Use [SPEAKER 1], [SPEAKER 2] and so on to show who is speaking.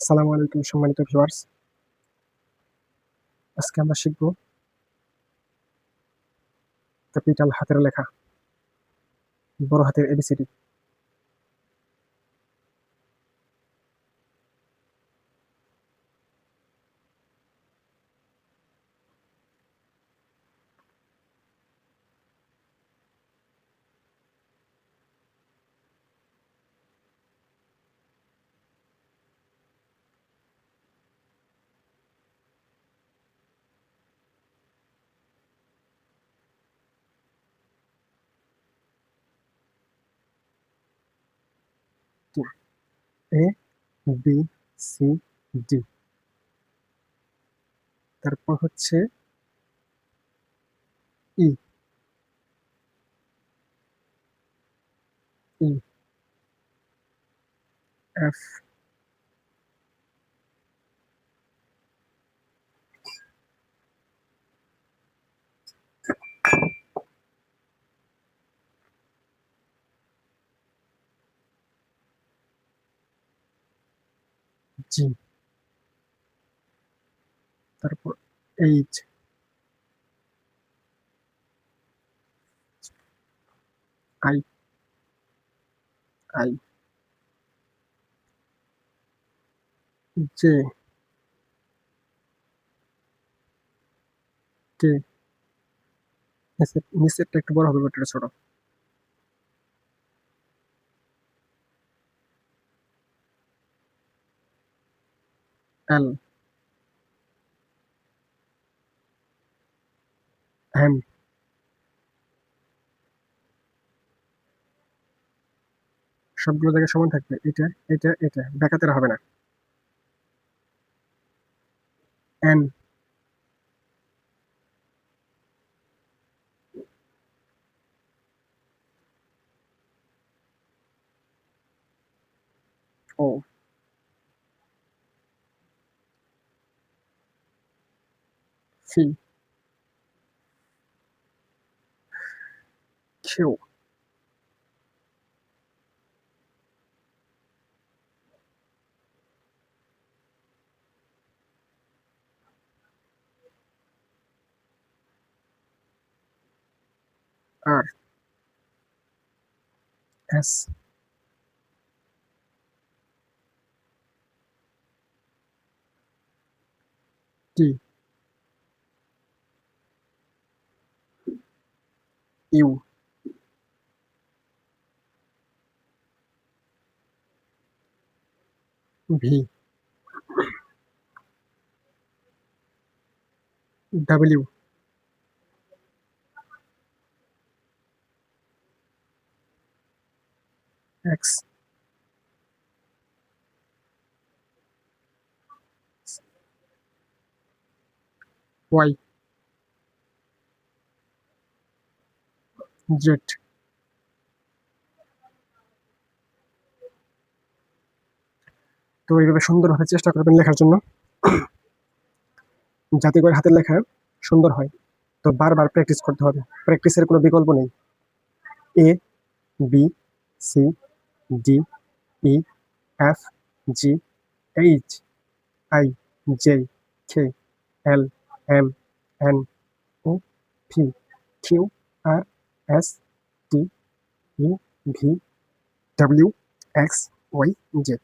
[SPEAKER 1] আসসালামু আলাইকুম সম্মানিত ভিউয়ার্স। আজকে আমরা শিখব ক্যাপিটাল হাতের লেখা, বড় হাতের এবিসিডি। এ বি সি ডি, তারপর হচ্ছে ই ই এফ জি, তারপর এইচ আই আই জে কে, নিচেরটা একটু বড় হবে, ওটা ছোট। এল এম, সবগুলো জায়গায় সমান থাকবে। এটা এটা এটা ব্যাকাতের হবে না। N O C Q R S T U V W X Y Z. তো এইভাবে সুন্দরভাবে চেষ্টা করবেন লেখার জন্য, যাতে করে হাতের লেখা সুন্দর হয়। তো বারবার প্র্যাকটিস করতে হবে, প্র্যাকটিসের কোনো বিকল্প নেই। A B C D E F G H I J K L M N O P Q R S T U V W X Y Z.